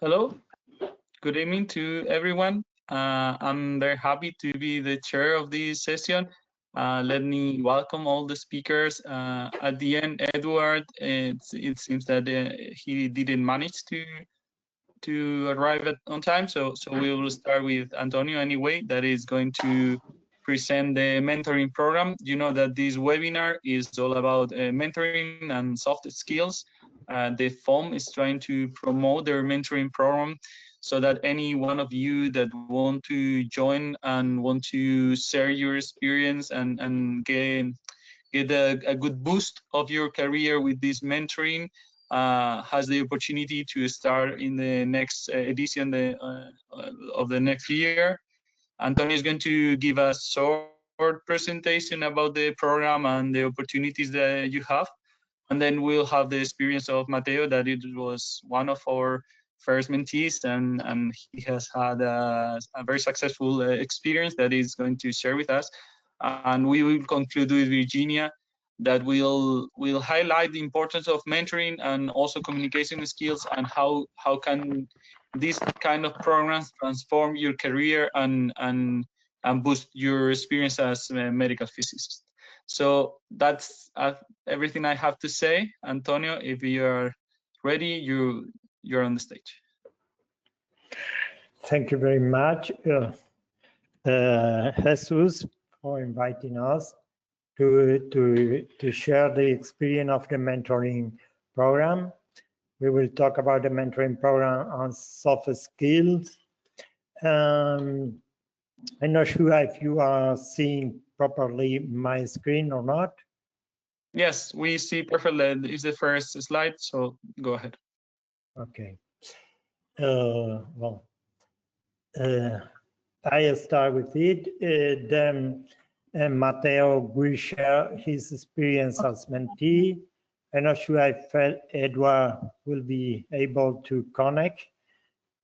Hello, good evening to everyone. I'm very happy to be the chair of this session. Let me welcome all the speakers. At the end, Edward, it seems that he didn't manage to arrive on time, so we will start with Antonio anyway, that is going to present the mentoring program. You know that this webinar is all about mentoring and soft skills. The FOM is trying to promote their mentoring program so that any one of you that want to join and want to share your experience and get a good boost of your career with this mentoring has the opportunity to start in the next edition of the next year. Antonio is going to give a short presentation about the program and the opportunities that you have. And then we'll have the experience of Mateo, that it was one of our first mentees, and he has had a very successful experience that he's going to share with us. And we will conclude with Virginia, that will highlight the importance of mentoring and also communication skills, and how can these kind of programs transform your career and boost your experience as a medical physicist. So that's everything I have to say. Antonio, if you are ready, you're on the stage. Thank you very much, Jesus, for inviting us to share the experience of the mentoring program. We will talk about the mentoring program on soft skills. I'm not sure if you are seeing properly my screen or not. Yes, we see perfectly. It's the first slide, so go ahead. Okay. I start with it. Then Mateo will share his experience as mentee. I'm not sure if Edward will be able to connect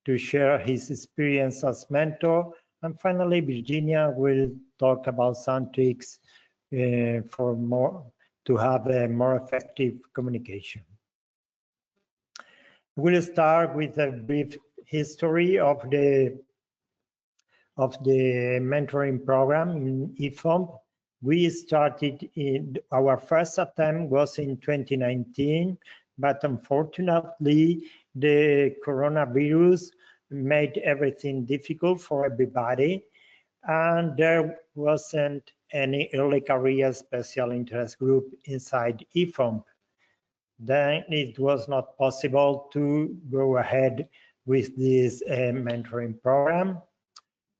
to share his experience as mentor. And finally, Virginia will talk about some tricks to have a more effective communication. We'll start with a brief history of the mentoring program in IFOMP. We started our first attempt was in 2019, but unfortunately, the coronavirus made everything difficult for everybody, and there wasn't any early career special interest group inside IFOMP. Then it was not possible to go ahead with this mentoring program.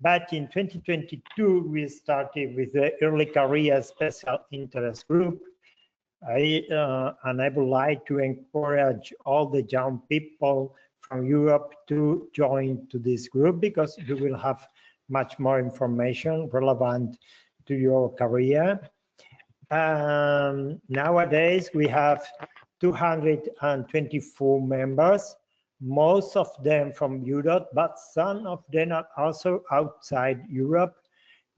But in 2022, we started with the early career special interest group. And I would like to encourage all the young people from Europe to join to this group, because you will have much more information relevant to your career. Nowadays, we have 224 members, most of them from Europe, but some of them are also outside Europe.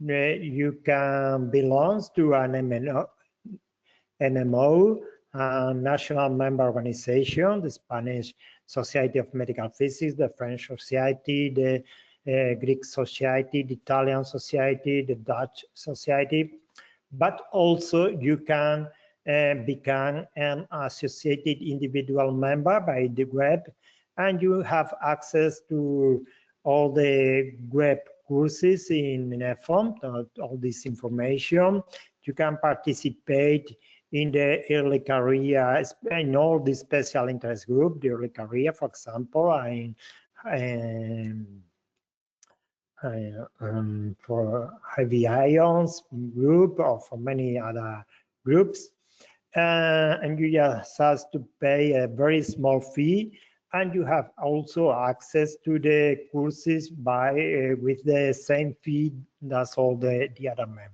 You can belong to an NMO, national member organization, the Spanish Society of Medical Physics, the French Society, the Greek Society, the Italian Society, the Dutch Society, but also you can become an associated individual member by the web, and you have access to all the web courses in IFOMP, all this information. You can participate in the early career, in all the special interest group, the early career, for example, for heavy ions group, or for many other groups. And you just have to pay a very small fee, and you have also access to the courses with the same fee as all the other members.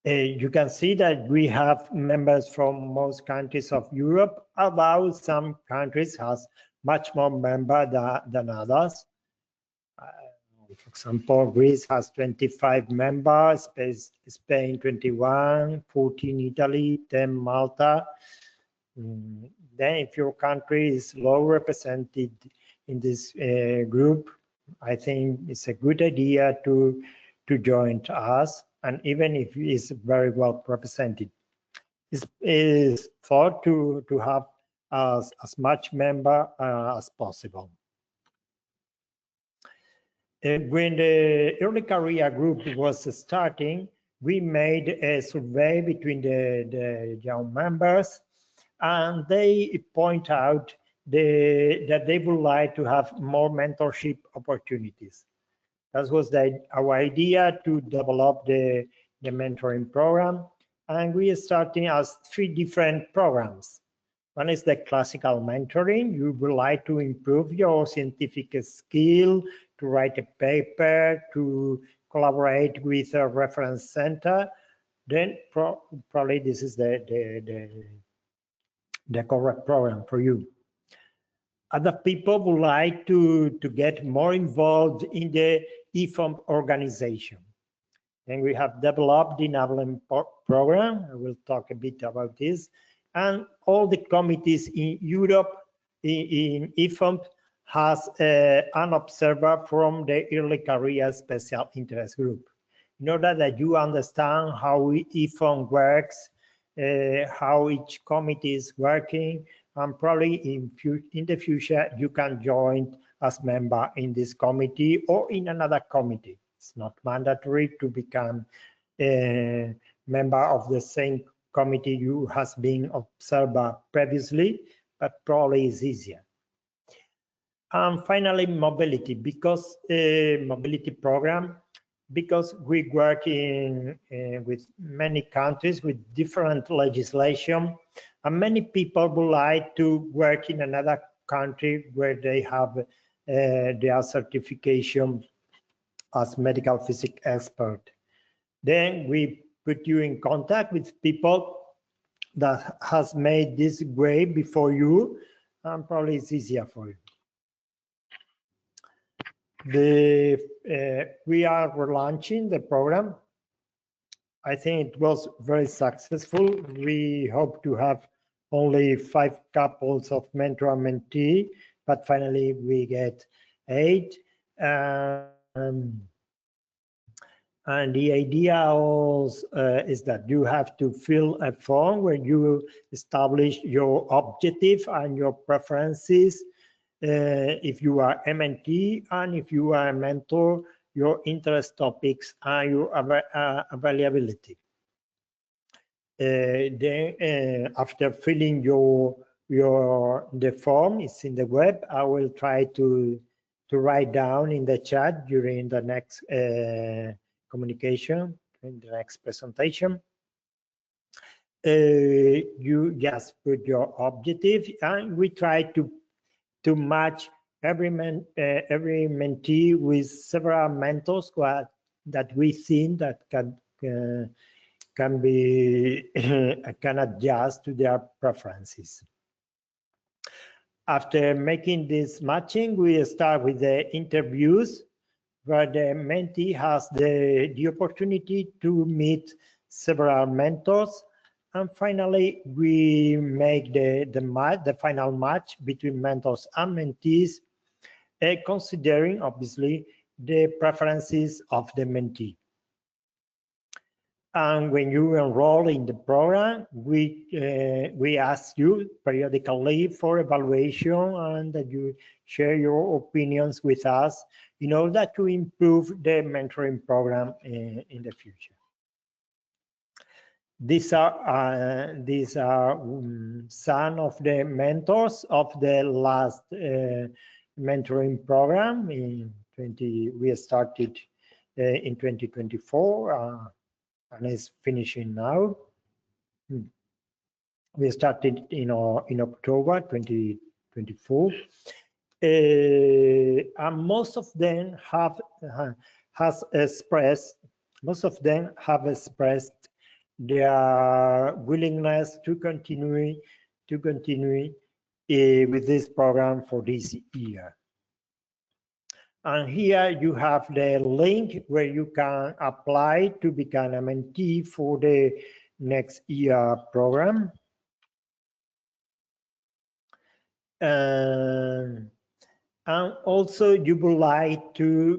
You can see that we have members from most countries of Europe, although some countries has much more members than others. For example, Greece has 25 members, Spain 21, 14 Italy, 10 Malta. Then if your country is low represented in this group, I think it's a good idea to join us, and even if it's very well represented. It's thought to have as much member as possible. When the early career group was starting, we made a survey between the young members, and they point out that they would like to have more mentorship opportunities. That was our idea to develop the mentoring program, and we are starting as 3 different programs. One is the classical mentoring. You would like to improve your scientific skill, to write a paper, to collaborate with a reference center. Then probably this is the correct program for you. Other people would like to get more involved in the IFOMP organization. And we have developed the enabling program. I will talk a bit about this. And all the committees in Europe in IFOMP has an observer from the early career special interest group, in order that you understand how IFOMP works, how each committee is working, and probably in the future you can join as member in this committee or in another committee. It's not mandatory to become a member of the same committee you has been observer previously, but probably is easier. And finally, mobility, because mobility program, because we work with many countries with different legislation, and many people would like to work in another country where they have their certification as medical physics expert. Then we put you in contact with people that has made this way before you, and probably it's easier for you. We are relaunching the program. I think it was very successful. We hope to have only 5 couples of mentor and mentee, but finally we get 8. And the idea is that you have to fill a form where you establish your objective and your preferences. If you are MNT, and if you are a mentor, your interest topics and your availability. Then after filling the form, it's in the web. I will try to write down in the chat during the next communication, in the next presentation. You just put your objective, and we try to match every mentee with several mentors that we think that can adjust to their preferences. After making this matching, we start with the interviews, where the mentee has the opportunity to meet several mentors. And finally, we make the final match between mentors and mentees, considering obviously the preferences of the mentee. And when you enroll in the program, we ask you periodically for evaluation, and that you share your opinions with us in order to improve the mentoring program in the future. These are some of the mentors of the last mentoring program. We started in 2024 and is finishing now. We started in October 2024, and most of them have expressed their willingness to continue with this program for this year. And here you have the link where you can apply to become a mentee for the next year program. And also, you would like to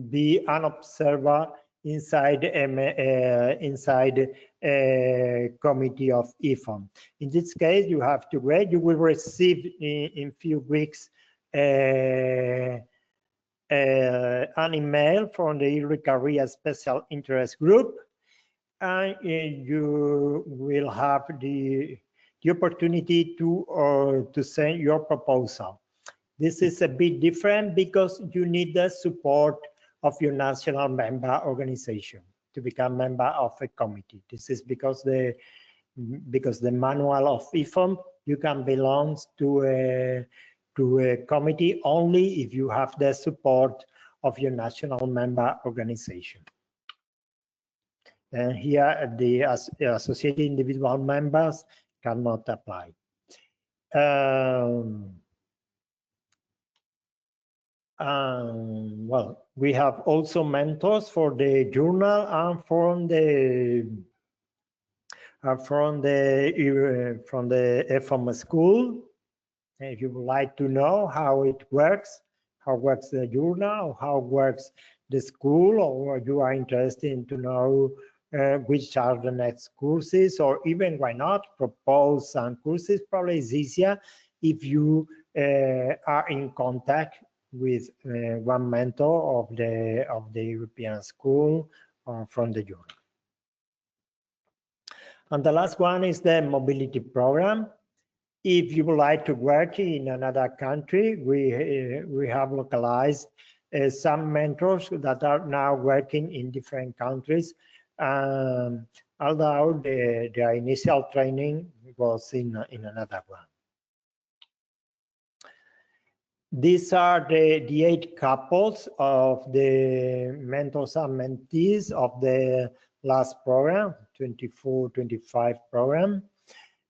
be an observer inside inside a committee of IFOM. In this case, you have to wait. You will receive in few weeks an email from the Eurecaria Special Interest Group, and you will have the opportunity to send your proposal. This is a bit different because you need the support of your national member organization to become member of a committee. This is because the manual of IFOM, you can belong to a committee only if you have the support of your national member organization. And here the associated individual members cannot apply. Well, we have also mentors for the journal and from the IFOM school. If you would like to know how it works, how works the journal, how works the school, or you are interested to know which are the next courses, or even why not propose some courses, probably is easier if you are in contact with one mentor of the European school or from the journal. And the last one is the mobility program. If you would like to work in another country, we have localized some mentors that are now working in different countries. Although the initial training was in another one. These are the 8 couples of the mentors and mentees of the last program, 24-25 program.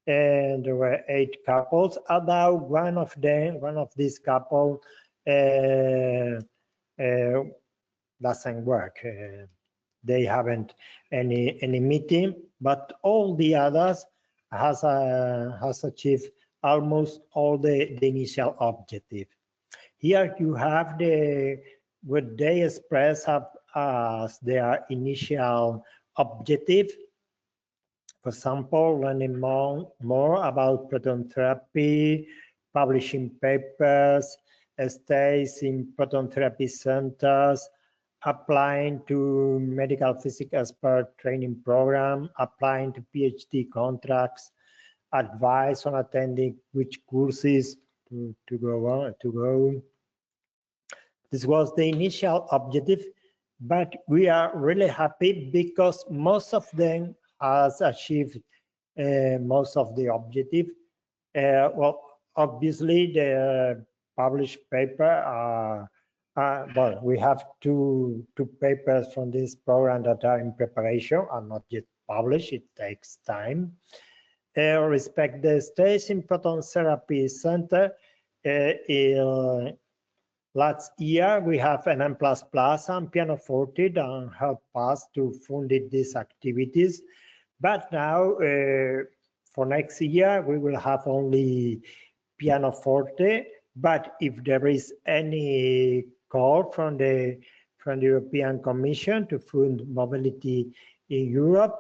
And there were 8 couples. Although one of these couples doesn't work. They haven't any meeting, but all the others has achieved almost all the initial objective. Here you have what they express as their initial objective. For example, learning more about proton therapy, publishing papers, stays in proton therapy centers, applying to medical physics expert training program, applying to PhD contracts, advice on attending which courses to go. This was the initial objective, but we are really happy because most of them has achieved most of the objective. Well, obviously the published paper well, we have two papers from this program that are in preparation and not yet published. It takes time. Respect the stays in proton therapy center. Last year we have an M++ and pianoforte that help us to fund these activities. But now for next year we will have only pianoforte. But if there is any call from the European Commission to fund mobility in Europe,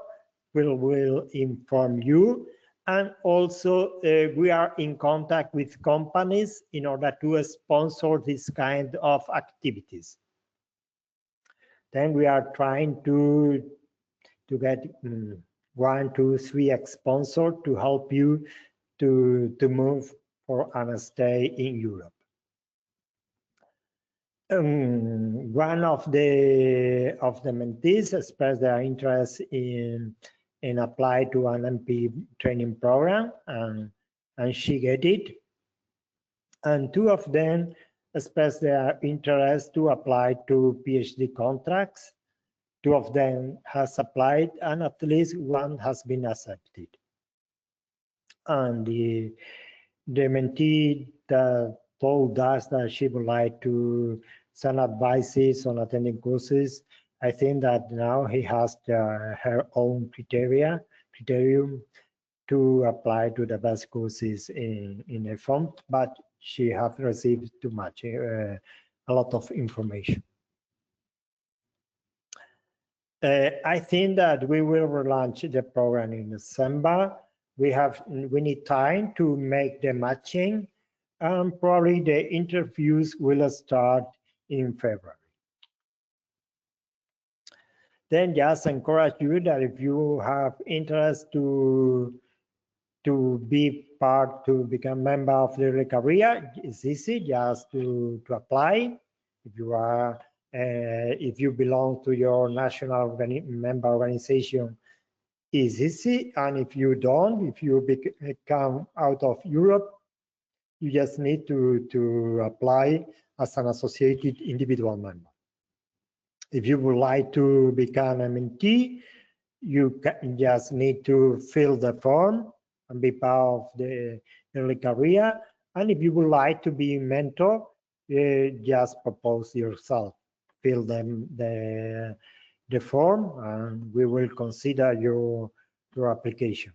we will inform you. And also we are in contact with companies in order to sponsor this kind of activities. Then we are trying to get 1, 2, 3 sponsors to help you to move for a stay in Europe. One of the mentees expressed their interest in apply to an MP training program, and she get it. And 2 of them expressed their interest to apply to PhD contracts. 2 of them has applied, and at least 1 has been accepted. And the mentee that told us that she would like to send advices on attending courses. I think that now he has her own criterium to apply to the best courses in IFOM, but she has received too much, a lot of information. I think that we will relaunch the program in December. We need time to make the matching, and probably the interviews will start in February. Then just encourage you that if you have interest to become member of the Recaria, it's easy just to apply. If you belong to your national member organization, it's easy. And if you don't, if you come out of Europe, you just need to apply as an associated individual member. If you would like to become a mentee, you just need to fill the form and be part of the early career. And if you would like to be a mentor, just propose yourself, fill the form, and we will consider your application.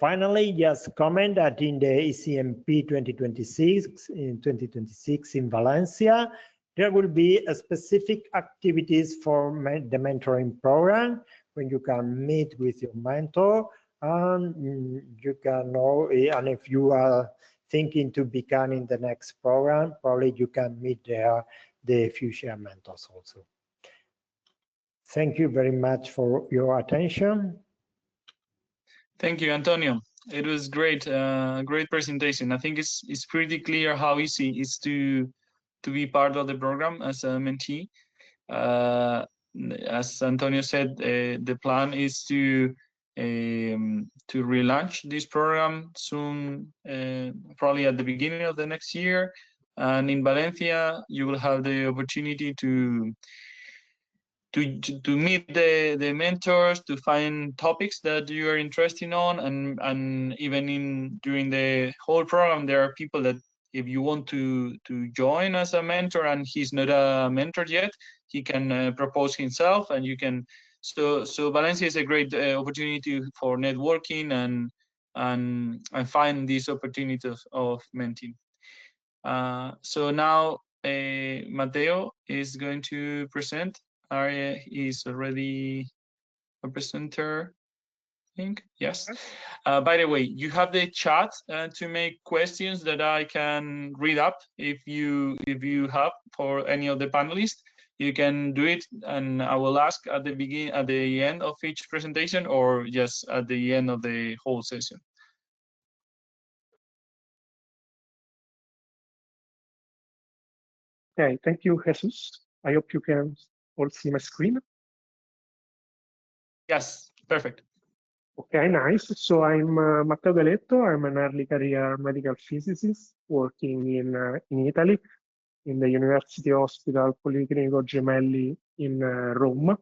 Finally, just comment that in the ECMP 2026 in Valencia, there will be a specific activities for the mentoring program when you can meet with your mentor, and you can know, and if you are thinking to become in the next program, probably you can meet there the future mentors also. Thank you very much for your attention. Thank you, Antonio. It was great, great presentation. I think it's pretty clear how easy it is to be part of the program as a mentee. As Antonio said, the plan is to relaunch this program soon, probably at the beginning of the next year. And in Valencia, you will have the opportunity to meet the mentors, to find topics that you are interested on, and even during the whole program, there are people that if you want to join as a mentor and he's not a mentor yet, he can propose himself, and you can. So Valencia is a great opportunity for networking and find these opportunities of mentoring. So now Mateo is going to present. Aria is already a presenter, I think. Yes. By the way, you have the chat to make questions that I can read up if you have for any of the panelists. You can do it, and I will ask at the end of each presentation, or just at the end of the whole session. Okay, thank you, Jesus. I hope you can all see my screen. Yes, perfect. Okay, nice. So I'm Matteo Galetto. I'm an early career medical physicist working in Italy, in the University Hospital Policlinico Gemelli in Rome.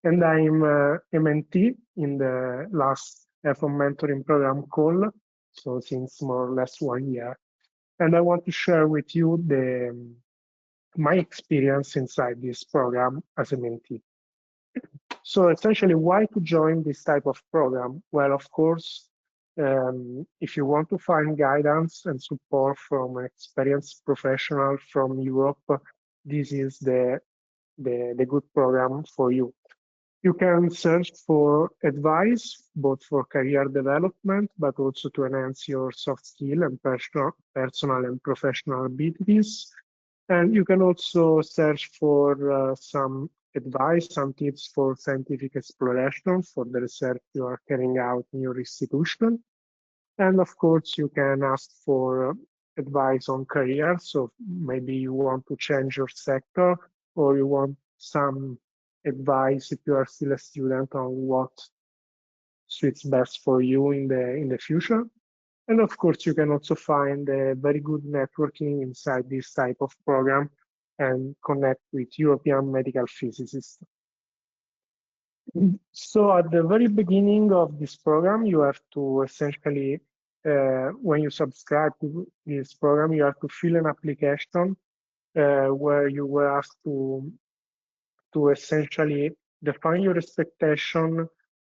And I'm a mentee in the last EFON mentoring program call, so since more or less 1 year. And I want to share with you my experience inside this program as a mentee. So essentially, why to join this type of program? Well, of course, if you want to find guidance and support from an experienced professional from Europe, this is the good program for you. You can search for advice, both for career development, but also to enhance your soft skill and personal and professional abilities. And you can also search for some advice, some tips for scientific exploration for the research you are carrying out in your institution. And of course, you can ask for advice on career. So maybe you want to change your sector, or you want some advice if you are still a student on what suits best for you in the future. And of course, you can also find a very good networking inside this type of program and connect with European medical physicists. So at the very beginning of this program, you have to essentially, when you subscribe to this program, you have to fill an application where you were asked to essentially define your expectation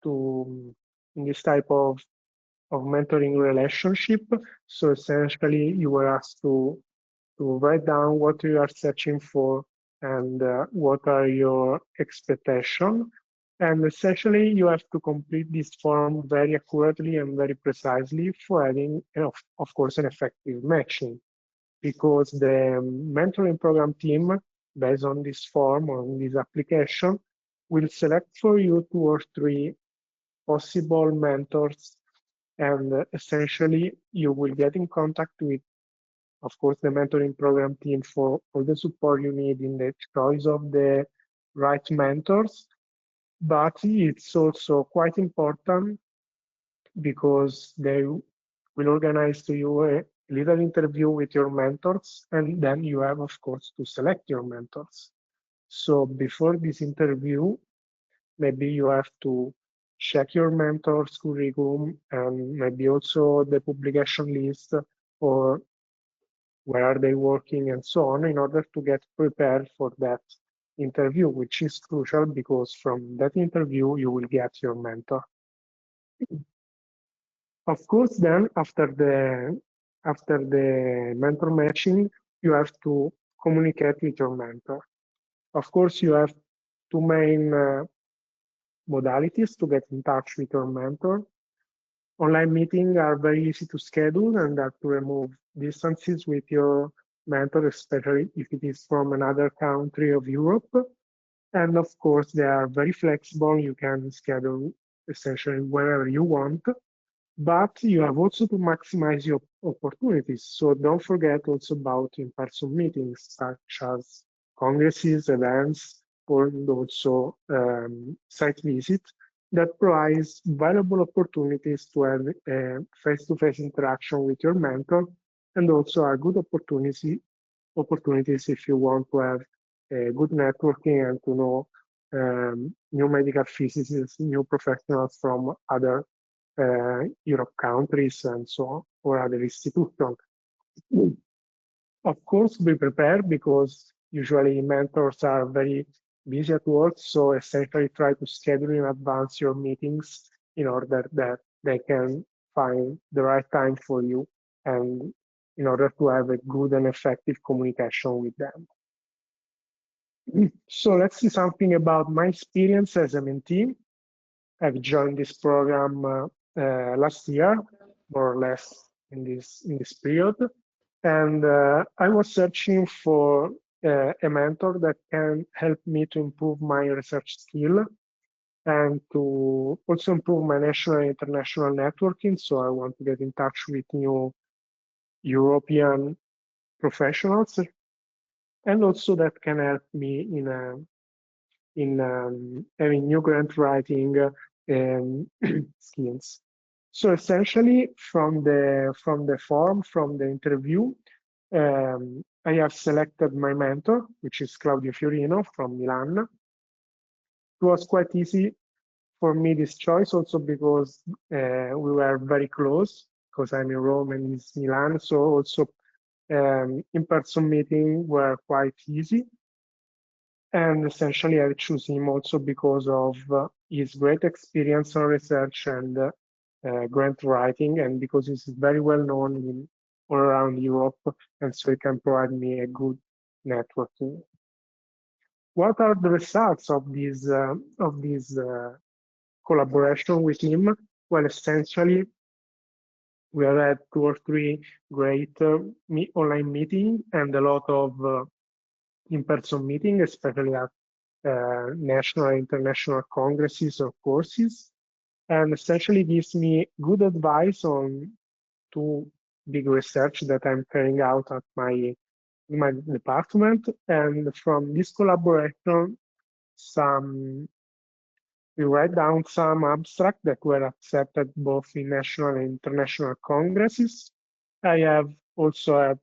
in this type of mentoring relationship. So essentially, you were asked to write down what you are searching for and what are your expectations. And essentially, you have to complete this form very accurately and very precisely for having, of course, an effective matching. Because the mentoring program team, based on this form, on this application, will select for you 2 or 3 possible mentors. And essentially, you will get in contact with, of course, the mentoring program team for all the support you need in the choice of the right mentors. But it's also quite important because they will organize to you a little interview with your mentors, and then you have, of course, to select your mentors. So before this interview, maybe you have to check your mentor's curriculum and maybe also the publication list or where are they working and so on in order to get prepared for that interview, which is crucial because from that interview you will get your mentor. Of course, then after the mentor matching, you have to communicate with your mentor. Of course, you have 2 main modalities to get in touch with your mentor. Online meetings are very easy to schedule and that to remove distances with your mentor, especially if it is from another country of Europe. And of course, they are very flexible. You can schedule essentially whenever you want, but you have also to maximize your opportunities. So don't forget also about in-person meetings, such as congresses, events, or also site visits that provides valuable opportunities to have a face-to-face interaction with your mentor, and also are good opportunities if you want to have a good networking and to know new medical physicists, new professionals from other Europe countries and so on, or other institutions. Of course, be prepared because usually mentors are very busy at work, so essentially try to schedule in advance your meetings in order that they can find the right time for you and in order to have a good and effective communication with them. So let's see something about my experience as a mentee. I've joined this program last year, more or less in this period, and I was searching for a mentor that can help me to improve my research skill and to also improve my national and international networking. So I want to get in touch with new European professionals, and also that can help me in having new grant writing skills. So essentially, from the form, from the interview, I have selected my mentor, which is Claudio Fiorino from Milan. It was quite easy for me, this choice, also because we were very close, because I'm in Rome and he's Milan. So also in-person meetings were quite easy. And essentially, I choose him also because of his great experience on research and grant writing, and because he's very well known all around Europe, and so he can provide me a good networking. What are the results of this collaboration with him? Well, essentially, we have had 2 or 3 great online meetings and a lot of in-person meetings, especially at national and international congresses or courses, and essentially gives me good advice on 2 big research that I'm carrying out at my department. And from this collaboration, we write down some abstracts that were accepted both in national and international congresses. I have also had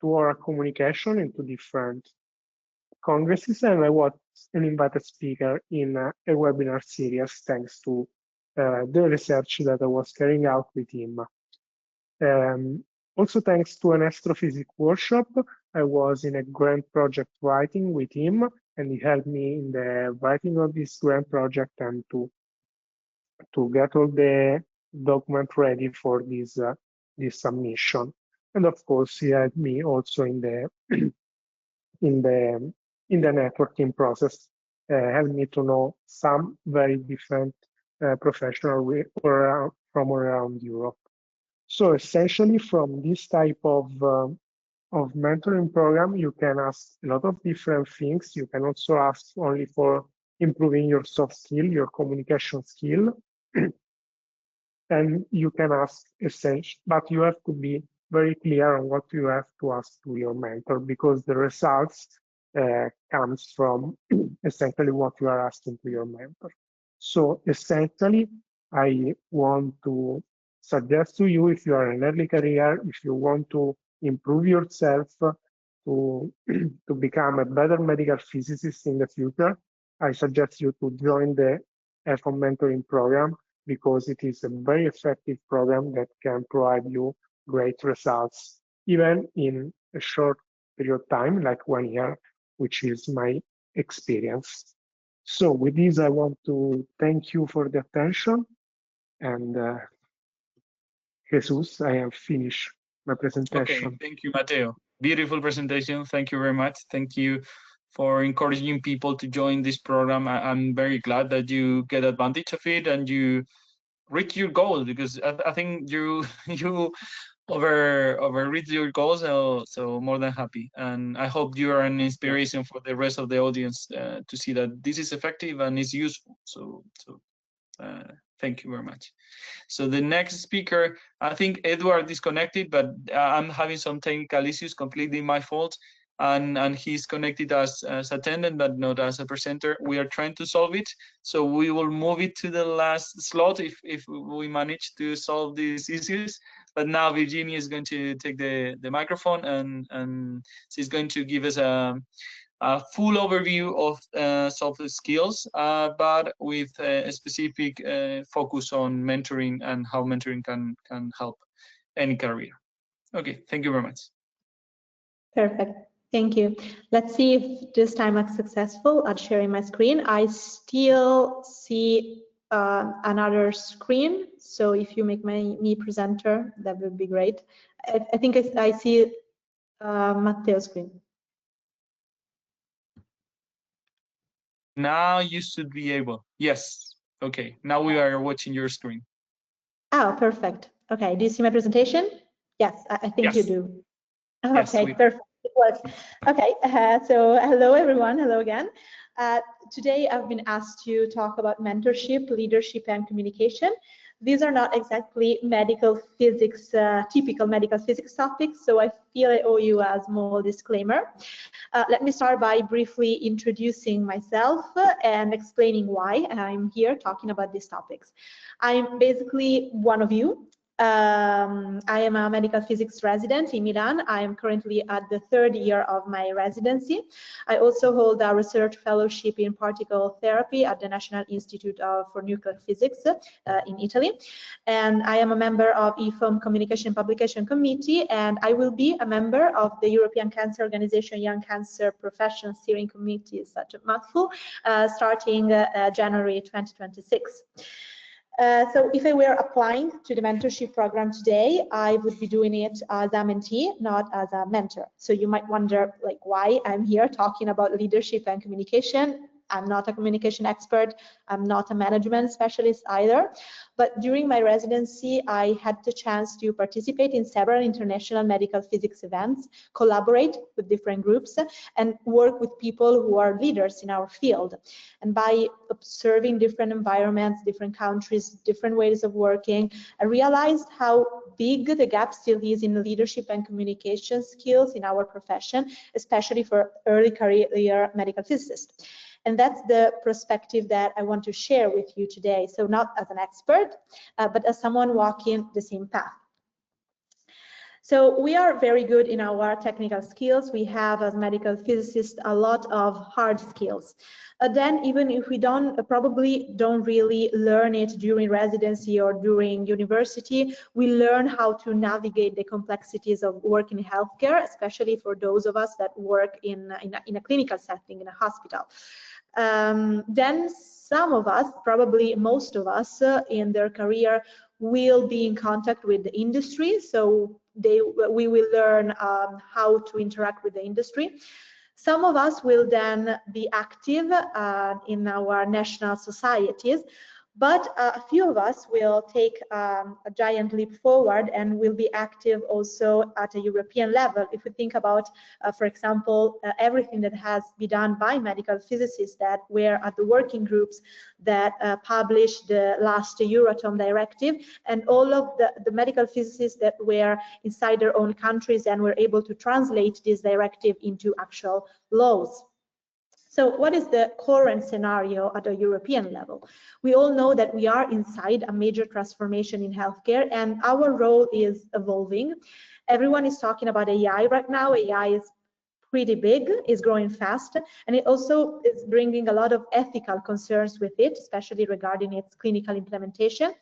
2-hour communication into different congresses, and I was an invited speaker in a webinar series thanks to the research that I was carrying out with him. Also thanks to an astrophysics workshop, I was in a grant project writing with him, and he helped me in the writing of this grant project and to get all the document ready for this submission. And of course, he had me also in the in the networking process, helped me to know some very different professionals from around Europe. So essentially, from this type of mentoring program, you can ask a lot of different things. You can also ask only for improving your soft skill, your communication skill, and you can ask essential, but you have to be very clear on what you have to ask to your mentor, because the results comes from essentially what you are asking to your mentor. So essentially, I want to suggest to you, if you are in early career, if you want to improve yourself to become a better medical physicist in the future, I suggest you to join the EFOM mentoring program, because it is a very effective program that can provide you great results, even in a short period of time, like 1 year, which is my experience. So with this, I want to thank you for the attention. And Jesus, I have finished my presentation. Okay, thank you, Matteo. Beautiful presentation. Thank you very much. Thank you for encouraging people to join this program. I'm very glad that you get advantage of it and you reach your goals, because I think you overreach your goals. So more than happy, and I hope you are an inspiration for the rest of the audience to see that this is effective and is useful. So thank you very much. So the next speaker, I think Edward disconnected, but I'm having some technical issues, completely my fault. And he's connected as attendant, but not as a presenter. We are trying to solve it. So we will move it to the last slot if we manage to solve these issues. But now Virginia is going to take the microphone, and she's going to give us a full overview of soft skills, but with a specific focus on mentoring and how mentoring can help any career. Okay, thank you very much. Perfect. Thank you. Let's see if this time I'm successful at sharing my screen. I still see another screen, so if you make me presenter, that would be great. I think I see Matteo's screen. Now you should be able. Yes. Okay. Now we are watching your screen. Oh, perfect. Okay. Do you see my presentation? Yes, I think you do. Okay, yes, perfect. It works. Okay. So hello, everyone. Hello again. Today I've been asked to talk about mentorship, leadership, and communication. These are not exactly medical physics, typical medical physics topics, so I feel I owe you a small disclaimer. Let me start by briefly introducing myself and explaining why I'm here talking about these topics. I'm basically one of you. I am a medical physics resident in Milan. I am currently at the 3rd year of my residency. I also hold a research fellowship in particle therapy at the National Institute for Nuclear Physics in Italy. And I am a member of IFOM Communication Publication Committee, and I will be a member of the European Cancer Organization Young Cancer Professional Steering Committee, such a mouthful, starting January 2026. So if I were applying to the mentorship program today, I would be doing it as a mentee, not as a mentor. So you might wonder, like, why I'm here talking about leadership and communication. I'm not a communication expert. I'm not a management specialist either. But during my residency, I had the chance to participate in several international medical physics events, collaborate with different groups, and work with people who are leaders in our field. And by observing different environments, different countries, different ways of working, I realized how big the gap still is in leadership and communication skills in our profession, especially for early career medical physicists. And that's the perspective that I want to share with you today. So not as an expert, but as someone walking the same path. So we are very good in our technical skills. We have, as medical physicists, a lot of hard skills. Then even if we probably don't really learn it during residency or during university, we learn how to navigate the complexities of work in healthcare, especially for those of us that work in a clinical setting, in a hospital. Then some of us, probably most of us in their career, will be in contact with the industry, so we will learn how to interact with the industry. Some of us will then be active in our national societies, but a few of us will take a giant leap forward and will be active also at a European level. If we think about, for example, everything that has been done by medical physicists that were at the working groups that published the last Euratom directive, and all of the medical physicists that were inside their own countries and were able to translate this directive into actual laws. So what is the current scenario at a European level? We all know that we are inside a major transformation in healthcare, and our role is evolving. Everyone is talking about AI right now. AI is pretty big, is growing fast, and it also is bringing a lot of ethical concerns with it, especially regarding its clinical implementation.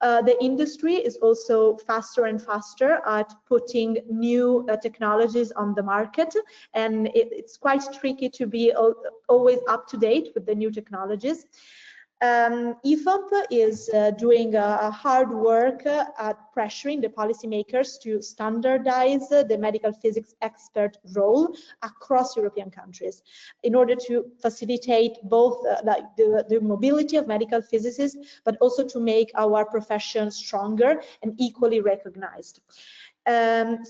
The industry is also faster and faster at putting new technologies on the market, and it's quite tricky to be always up to date with the new technologies. IFOP is doing a hard work at pressuring the policymakers to standardize the medical physics expert role across European countries in order to facilitate both the mobility of medical physicists, but also to make our profession stronger and equally recognized. And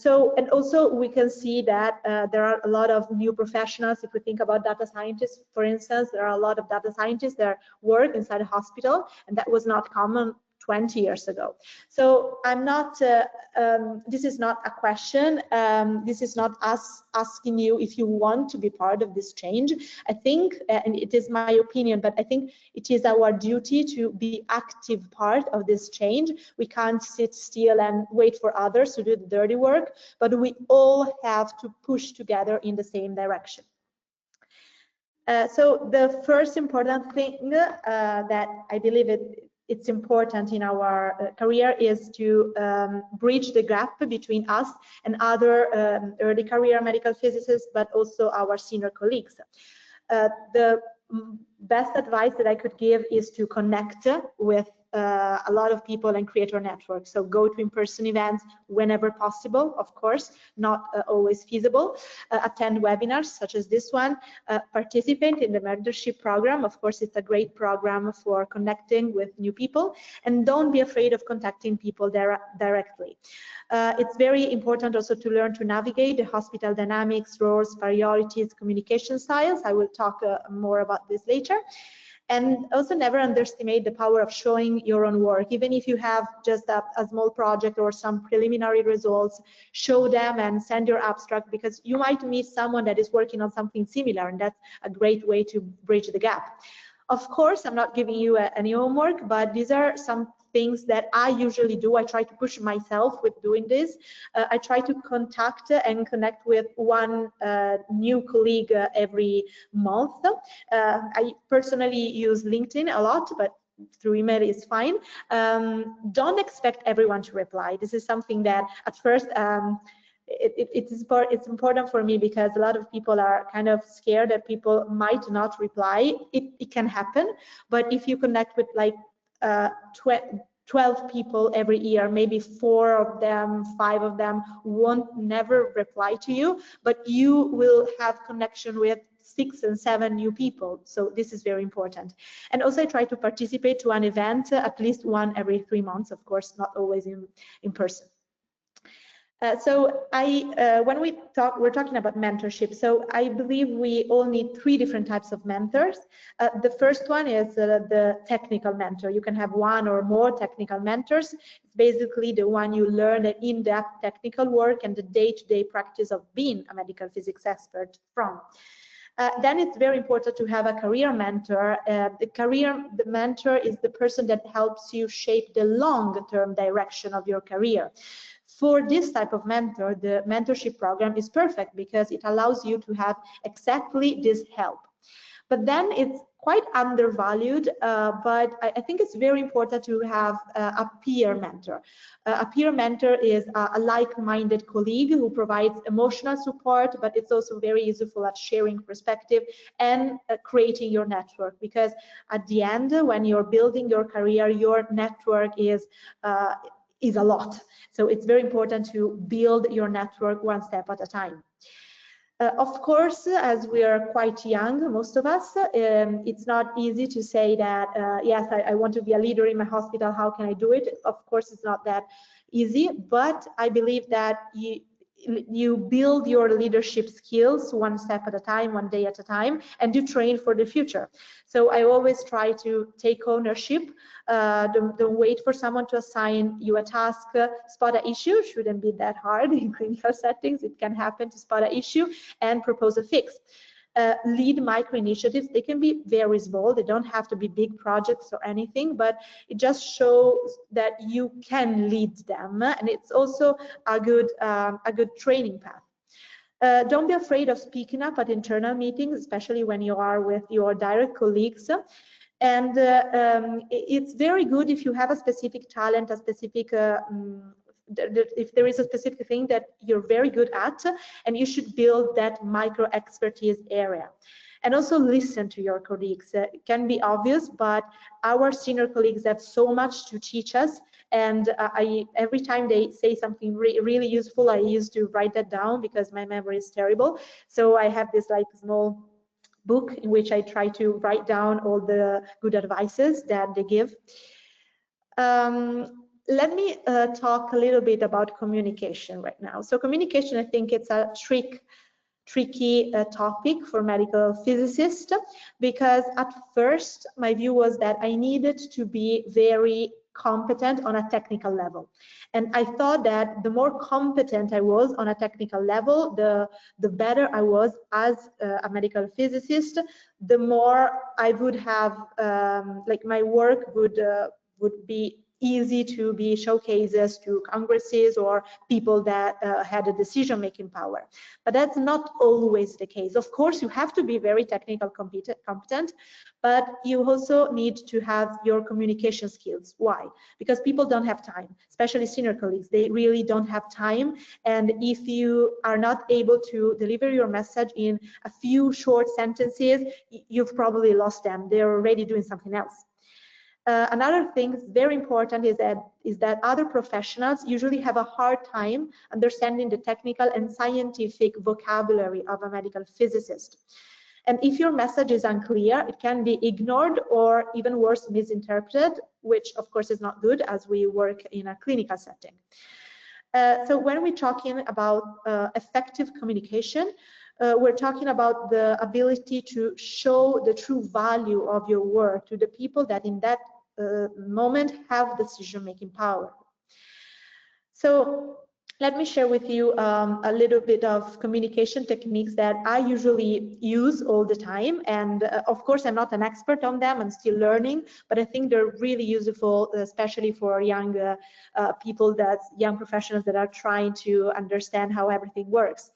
also we can see that there are a lot of new professionals. If we think about data scientists, for instance, there are a lot of data scientists that work inside a hospital, and that was not common 20 years ago. So I'm not, this is not a question. This is not us asking you if you want to be part of this change. I think, and it is my opinion, but I think it is our duty to be active part of this change. We can't sit still and wait for others to do the dirty work, but we all have to push together in the same direction. So the first important thing that I believe it's important in our career is to bridge the gap between us and other early career medical physicists, but also our senior colleagues. The best advice that I could give is to connect with a lot of people and create your network. So go to in-person events whenever possible, of course, not always feasible. Attend webinars such as this one. Participate in the mentorship program. Of course, it's a great program for connecting with new people. And don't be afraid of contacting people directly. It's very important also to learn to navigate the hospital dynamics, roles, priorities, communication styles. I will talk more about this later. And also never underestimate the power of showing your own work. Even if you have just a small project or some preliminary results, show them and send your abstract, because you might meet someone that is working on something similar, and that's a great way to bridge the gap. Of course, I'm not giving you any homework, but these are some things that I usually do. I try to push myself with doing this. I try to contact and connect with one new colleague every month. I personally use LinkedIn a lot, but through email is fine. Don't expect everyone to reply. This is something that at first it's important for me, because a lot of people are kind of scared that people might not reply. It can happen, but if you connect with like 12 people every year, maybe 4 of them, 5 of them won't never reply to you, but you will have connection with 6 and 7 new people. So this is very important. And also I try to participate to an event, at least one every 3 months, of course, not always in person. So when we're talking about mentorship, so I believe we all need 3 different types of mentors. The first one is the technical mentor. You can have 1 or more technical mentors. It's basically the one you learn the in-depth technical work and the day-to-day practice of being a medical physics expert from. Then it's very important to have a career mentor. The mentor is the person that helps you shape the long-term direction of your career. For this type of mentor, the mentorship program is perfect because it allows you to have exactly this help. But then it's quite undervalued, but I think it's very important to have a peer mentor. A peer mentor is a like-minded colleague who provides emotional support, but it's also very useful at sharing perspective and creating your network, because at the end, when you're building your career, your network is a lot. So it's very important to build your network one step at a time. Of course, as we are quite young, most of us, it's not easy to say that, yes, I want to be a leader in my hospital, how can I do it? Of course, it's not that easy, but I believe that you build your leadership skills one step at a time, one day at a time, and you train for the future. So I always try to take ownership. Don't wait for someone to assign you a task. Spot an issue, shouldn't be that hard in clinical settings. It can happen to spot an issue and propose a fix. Lead micro initiatives. They can be very small. They don't have to be big projects or anything, but it just shows that you can lead them, and it's also a good training path. Don't be afraid of speaking up at internal meetings, especially when you are with your direct colleagues. And it's very good if you have a specific talent, a specific if there is a specific thing that you're very good at, and you should build that micro expertise area. And also listen to your colleagues. It can be obvious, but our senior colleagues have so much to teach us. And every time they say something really useful, I used to write that down because my memory is terrible. So I have this like small book in which I try to write down all the good advices that they give. Let me talk a little bit about communication right now. So communication, I think it's a tricky topic for medical physicists, because at first my view was that I needed to be very competent on a technical level. And I thought that the more competent I was on a technical level, the better I was as a medical physicist, the more I would have, like my work would be easy to be showcases to congresses or people that had a decision-making power. But that's not always the case. Of course, you have to be very technical competent, but you also need to have your communication skills. Why? Because people don't have time, especially senior colleagues. They really don't have time. And if you are not able to deliver your message in a few short sentences, you've probably lost them. They're already doing something else. Another thing that's very important is that other professionals usually have a hard time understanding the technical and scientific vocabulary of a medical physicist. And if your message is unclear, it can be ignored or even worse, misinterpreted, which of course is not good as we work in a clinical setting. So when we're talking about effective communication, we're talking about the ability to show the true value of your work to the people that in that moment have decision-making power. So let me share with you a little bit of communication techniques that I usually use all the time. And of course, I'm not an expert on them, I'm still learning, but I think they're really useful, especially for young people, young professionals that are trying to understand how everything works.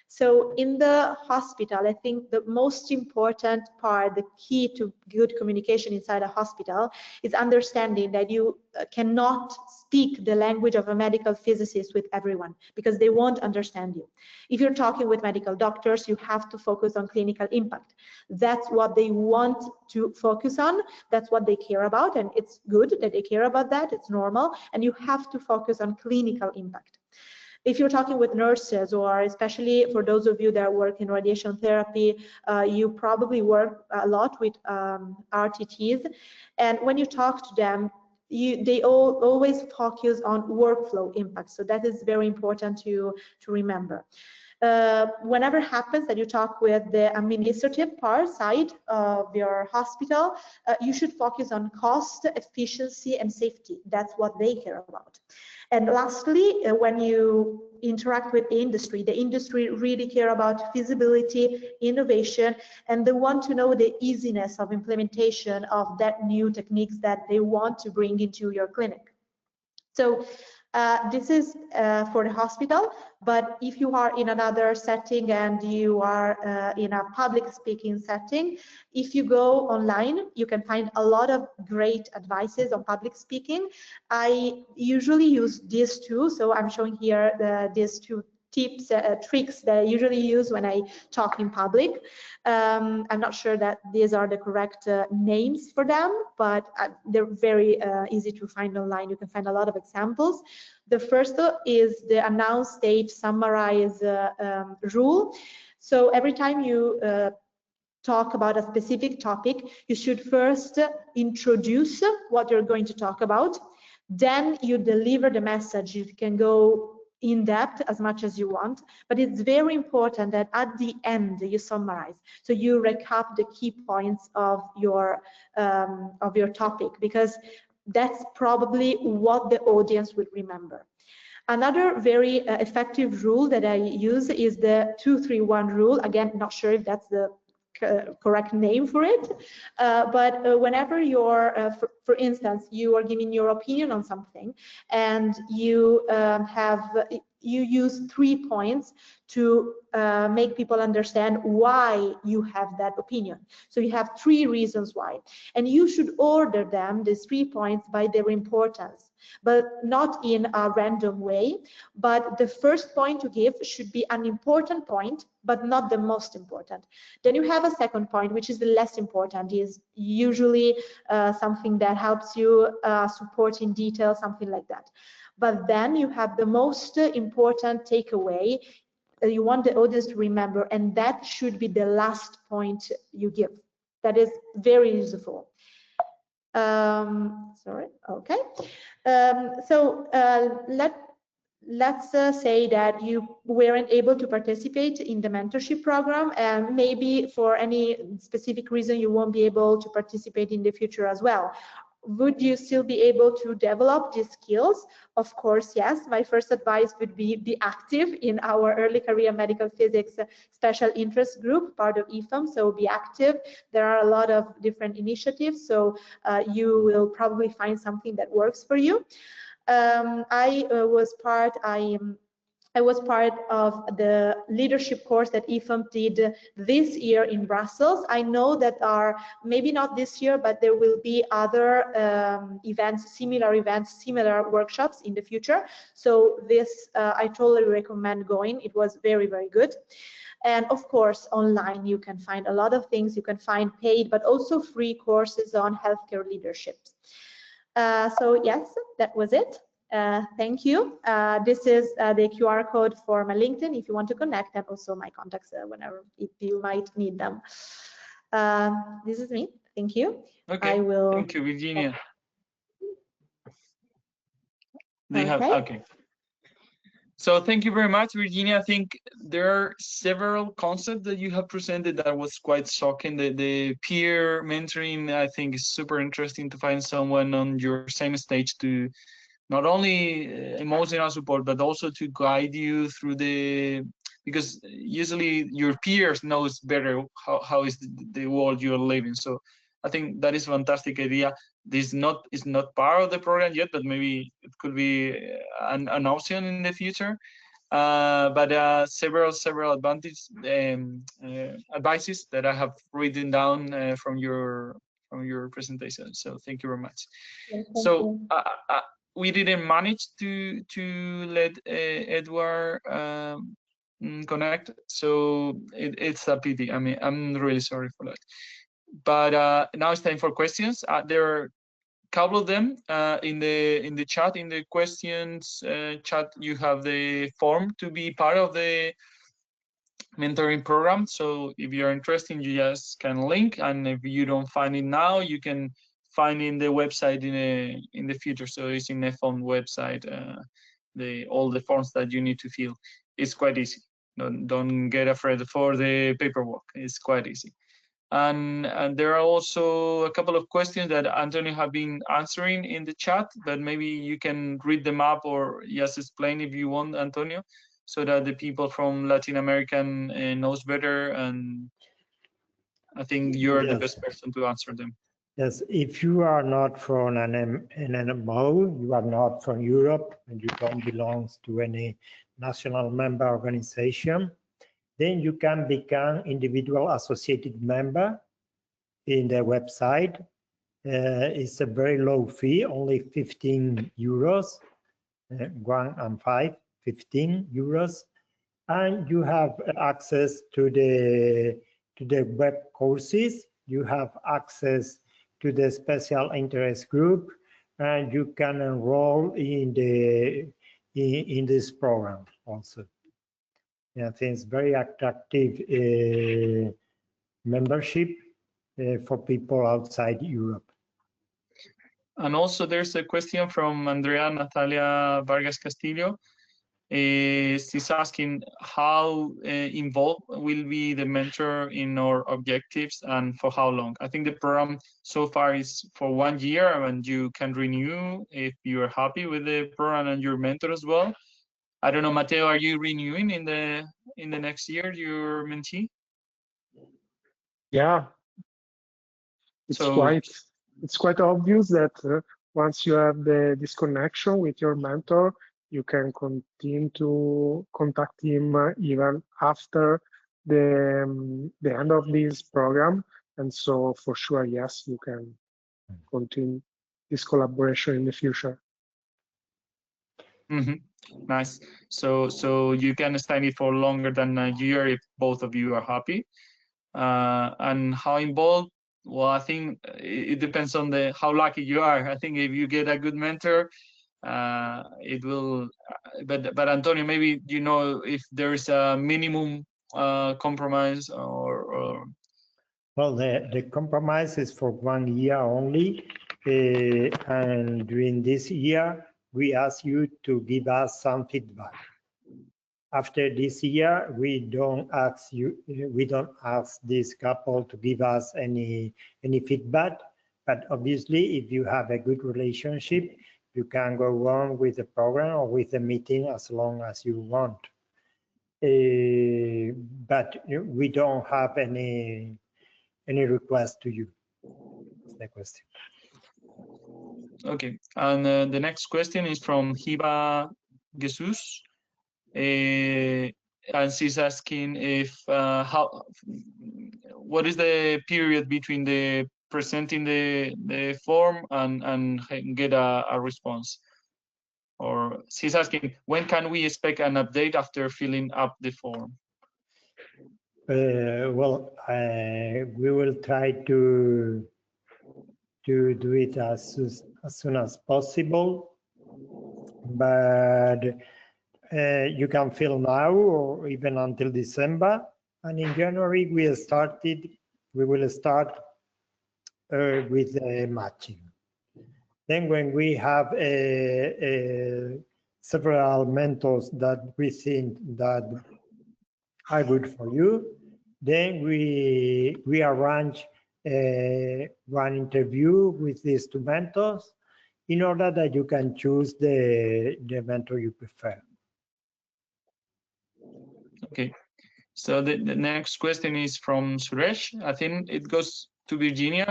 So in the hospital, I think the most important part, the key to good communication inside a hospital, is understanding that you cannot speak the language of a medical physicist with everyone, because they won't understand you. If you're talking with medical doctors, you have to focus on clinical impact. That's what they want to focus on. That's what they care about, and it's good that they care about that. It's normal, and you have to focus on clinical impact. If you're talking with nurses, or especially for those of you that work in radiation therapy, you probably work a lot with RTTs. And when you talk to them, they always focus on workflow impact. So that is very important to remember. Whenever it happens that you talk with the administrative side of your hospital, you should focus on cost, efficiency, and safety. That's what they care about. And lastly, when you interact with the industry really care about feasibility, innovation, and they want to know the easiness of implementation of that new techniques that they want to bring into your clinic. So This is for the hospital, but if you are in another setting and you are in a public speaking setting, if you go online, you can find a lot of great advices on public speaking. I usually use these two, so I'm showing here these two tips, tricks that I usually use when I talk in public. I'm not sure that these are the correct names for them, but they're very easy to find online. You can find a lot of examples. The first is the announce, state, summarize rule. So every time you talk about a specific topic, you should first introduce what you're going to talk about. Then you deliver the message. You can go in depth as much as you want, but it's very important that at the end you summarize. So you recap the key points of your topic, because that's probably what the audience will remember. Another very effective rule that I use is the 2-3-1 rule. Again, not sure if that's the correct name for it, but whenever you're, for instance, you are giving your opinion on something, and you you use 3 points to make people understand why you have that opinion. So you have 3 reasons why, and you should order them, these 3 points, by their importance, but not in a random way. But the first point to give should be an important point, but not the most important. Then you have a second point, which is the less important, is usually something that helps you support in detail, something like that. But then you have the most important takeaway that you want the audience to remember, and that should be the last point you give. That is very useful. Sorry, okay. So let's say that you weren't able to participate in the mentorship program, and maybe for any specific reason you won't be able to participate in the future as well. Would you still be able to develop these skills? Of course, yes. My first advice would be active in our early career medical physics special interest group, part of IFAM. So be active. There are a lot of different initiatives, so you will probably find something that works for you. I was part of the leadership course that IFAM did this year in Brussels. I know that are maybe not this year, but there will be other events, similar workshops in the future. So this, I totally recommend going. It was very, very good. And of course, online, you can find a lot of things. You can find paid, but also free courses on healthcare leadership. So yes, that was it. Thank you. This is the QR code for my LinkedIn if you want to connect, and also my contacts whenever if you might need them. This is me. Thank you. Okay. I will. Thank you, Virginia. Do you okay. have okay? So thank you very much, Virginia. I think there are several concepts that you have presented that was quite shocking. The peer mentoring, I think, is super interesting to find someone on your same stage to not only emotional support, but also to guide you through because usually your peers knows better how is the world you're living. So I think that is a fantastic idea. This is not part of the program yet, but maybe it could be an option in the future. But several advantages advices that I have written down from your presentation. So thank you very much. Yeah, so we didn't manage to let Edward connect, so it's a pity. I mean, I'm really sorry for that. But now it's time for questions. There are a couple of them in the chat. In the questions chat, you have the form to be part of the mentoring program. So if you're interested, you just can link, and if you don't find it now, you can find in the website in the future. So it's in the phone website, all the forms that you need to fill. It's quite easy. Don't get afraid for the paperwork. It's quite easy. And there are also a couple of questions that Antonio have been answering in the chat, but maybe you can read them up or just explain if you want, Antonio, so that the people from Latin America knows better. And I think you're the best person to answer them. Yes, if you are not from an NMO, you are not from Europe, and you don't belong to any national member organization, then you can become individual associated member in the website. It's a very low fee, only 15 euros, 1 and 5, 15 euros. And you have access to the web courses. You have access to the special interest group, and you can enroll in this program also. I think it's very attractive membership for people outside Europe. And also there's a question from Andrea Natalia Vargas Castillo. She's asking how involved will be the mentor in our objectives and for how long. I think the program so far is for 1 year, and you can renew if you are happy with the program and your mentor as well. I don't know, Mateo, are you renewing in the next year your mentee? Yeah, it's quite obvious that once you have this connection with your mentor, you can continue to contact him even after the end of this program. And so for sure, yes, you can continue this collaboration in the future. Nice. So you can study for longer than a year if both of you are happy. And how involved? Well, I think it depends on how lucky you are. I think if you get a good mentor, it will. But Antonio, maybe you know if there is a minimum compromise or. Well, the compromise is for 1 year only, and during this year we ask you to give us some feedback. After this year, we don't ask this couple to give us any feedback. But obviously, if you have a good relationship, you can go on with the program or with the meeting as long as you want. But we don't have any request to you. That's the question. Okay, and the next question is from Hiba Jesus. And she's asking if what is the period between the presenting the form and get a response? Or she's asking, when can we expect an update after filling up the form? Well, we will try to do it as soon as possible, but you can fill now or even until December, and in January we will start with matching. Then when we have several mentors that we think that are good for you, then we arrange one interview with these two mentors in order that you can choose the mentor you prefer. Okay, so the next question is from Suresh. I think it goes to Virginia,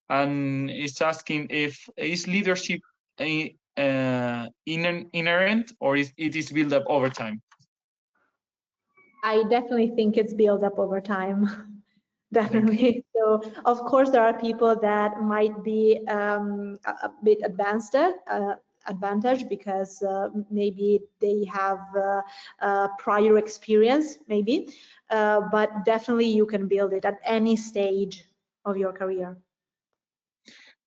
and it's asking if is leadership inherent or it is built up over time? I definitely think it's built up over time. Definitely. So of course there are people that might be a bit advantage because maybe they have prior experience, maybe, but definitely you can build it at any stage of your career.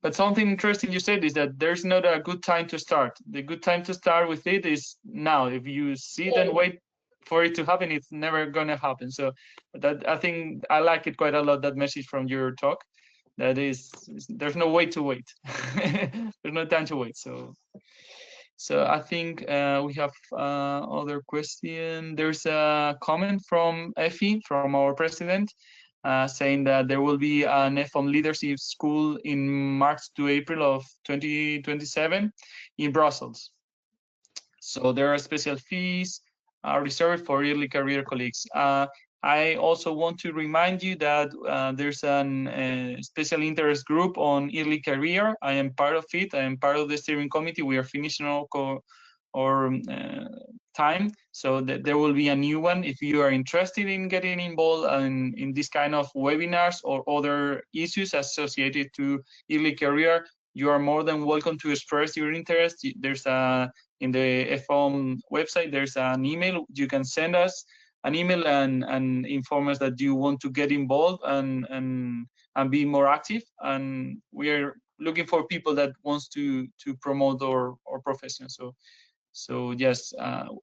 But something interesting you said is that there's not a good time to start. The good time to start with it is now. If you sit and wait for it to happen, it's never gonna happen. So that, I think I like it quite a lot, that message from your talk. That is, there's no way to wait. There's no time to wait. So I think we have other question. There's a comment from Effie, from our president, saying that there will be an EFOM leadership school in March to April of 2027 in Brussels. So there are special fees reserved for early career colleagues. I also want to remind you that there's a special interest group on early career. I am part of it. I am part of the steering committee. We are finishing our time, so that there will be a new one. If you are interested in getting involved in this kind of webinars or other issues associated to early career, you are more than welcome to express your interest. There's in the EFOM website, there's an email. You can send us an email and inform us that you want to get involved and be more active. And we are looking for people that wants to promote our profession. So yes,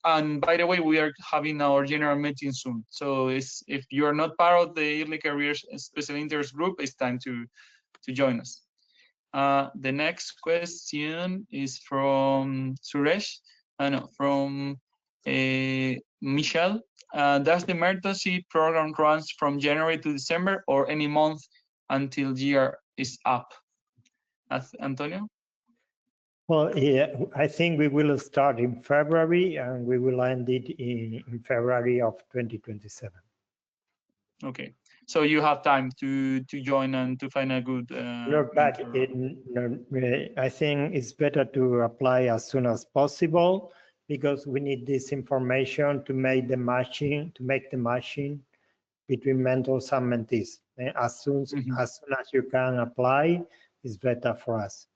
and by the way, we are having our general meeting soon. So if you are not part of the early careers special interest group, it's time to join us. The next question is from Suresh, no, from Michelle. Does the emergency program runs from January to December or any month until year is up? Antonio? Well, yeah, I think we will start in February and we will end it in February of 2027. Okay, so you have time to join and to find a good. Look back, I think it's better to apply as soon as possible because we need this information to make the matching, between mentors and mentees. As soon as you can apply, it's better for us.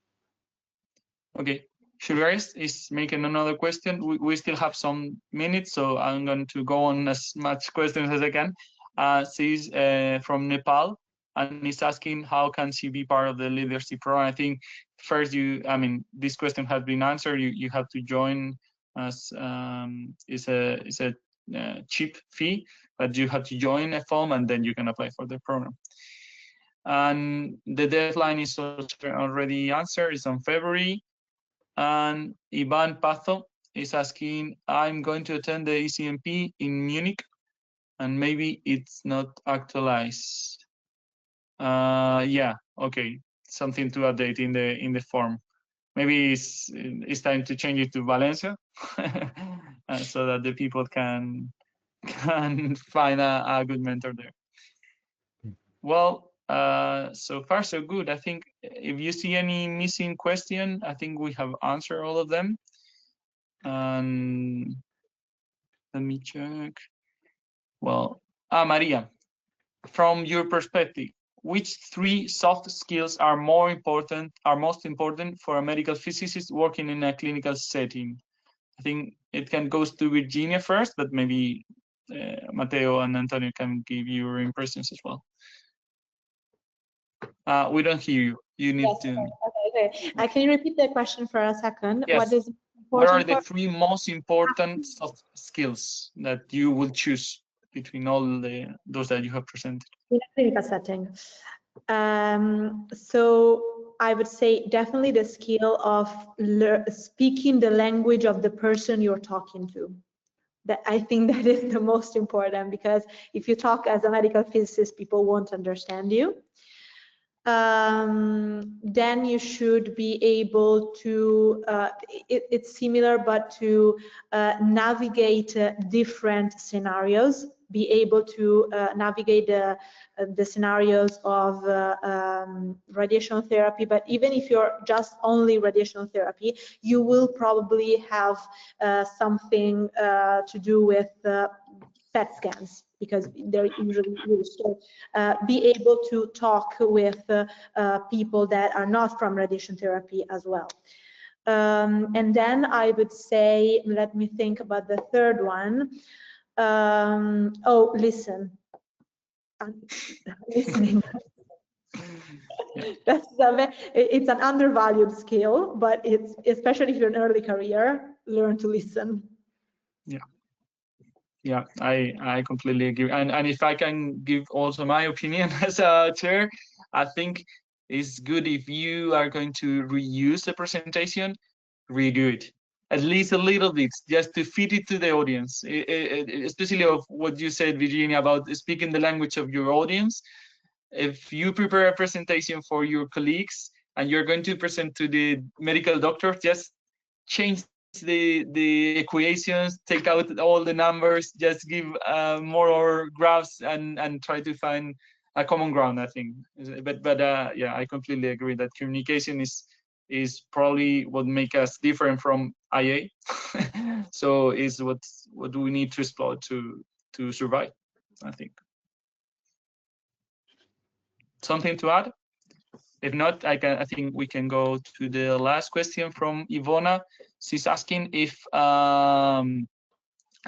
Okay, Sugaris is making another question. We still have some minutes, so I'm going to go on as much questions as I can. She's from Nepal, and is asking how can she be part of the leadership program. I think first this question has been answered. You have to join as it's a cheap fee, but you have to join EFOM and then you can apply for the program. And the deadline is already answered. It's on February. And Ivan Pazo is asking, I'm going to attend the ECMP in Munich, and maybe it's not actualized. Yeah, okay, something to update in the form. Maybe it's time to change it to Valencia, so that the people can find a good mentor there. Well, so far so good. I think if you see any missing question, I think we have answered all of them. And let me check. Well, Maria, from your perspective, which 3 soft skills are most important for a medical physicist working in a clinical setting? I think it can go to Virginia first, but maybe Mateo and Antonio can give your impressions as well. We don't hear you. You need to. Okay. Can you repeat the question for a second? Yes. What are the 3 most important soft skills that you will choose between all those that you have presented? In a clinical setting. So I would say definitely the skill of speaking the language of the person you're talking to. I think that is the most important, because if you talk as a medical physicist, people won't understand you. Then you should be able to, it's similar, but to navigate different scenarios, be able to navigate the scenarios of radiation therapy. But even if you're just only radiation therapy, you will probably have something to do with PET scans, because they're usually used. So be able to talk with people that are not from radiation therapy as well. And then I would say, let me think about the third one. Listen. Listening. It's an undervalued skill, but it's, especially if you're in early career, learn to listen. Yeah, I completely agree. And if I can give also my opinion as a chair, I think it's good if you are going to reuse the presentation, redo it at least a little bit, just to fit it to the audience, especially of what you said, Virginia, about speaking the language of your audience. If you prepare a presentation for your colleagues and you're going to present to the medical doctor, just change the equations, take out all the numbers, just give more graphs and try to find a common ground, I think. But yeah, I completely agree that communication is probably what makes us different from IA. So is what we need to explore to survive, I think. Something to add? If not, I think we can go to the last question from Ivona. She's asking if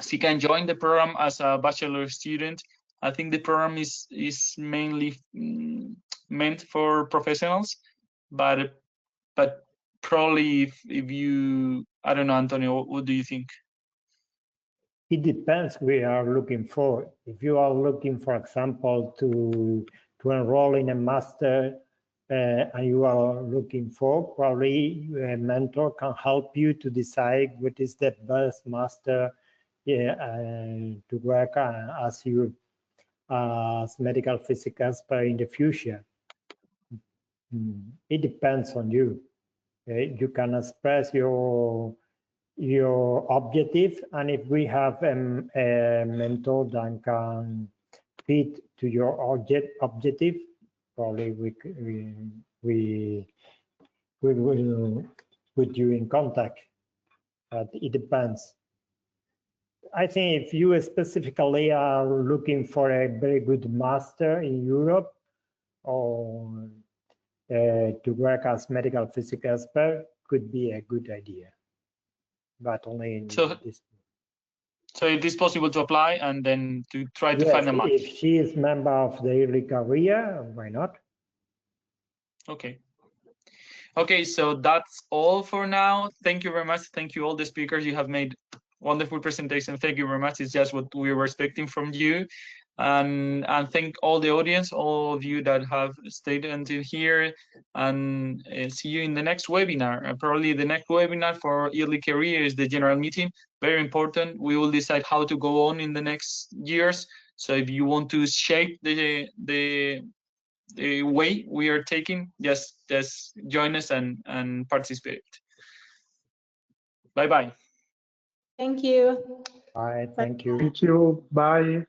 she can join the program as a bachelor student. I think the program is mainly meant for professionals, but probably if you, I don't know, Antonio, what do you think? It depends what we are looking for. If you are looking, for example, to enroll in a master and you are looking for, probably a mentor can help you to decide what is the best master to work as you as medical physics expert in the future. It depends on you. You can express your objective, and if we have a mentor that can fit to your objective, probably we will put you in contact. But it depends. I think if you specifically are looking for a very good master in Europe or to work as medical physics expert, could be a good idea. But only in this. So it is possible to apply and then to try to find a match. If she is member of the early career, why not? Okay. Okay, so that's all for now. Thank you very much. Thank you all the speakers. You have made wonderful presentation. Thank you very much. It's just what we were expecting from you. And thank all the audience, all of you that have stayed until here, and see you in the next webinar. Probably the next webinar for early career is the general meeting. Very important. We will decide how to go on in the next years. So if you want to shape the way we are taking, just join us and participate. Bye-bye. Thank you. Bye. Thank you. Thank you. Bye.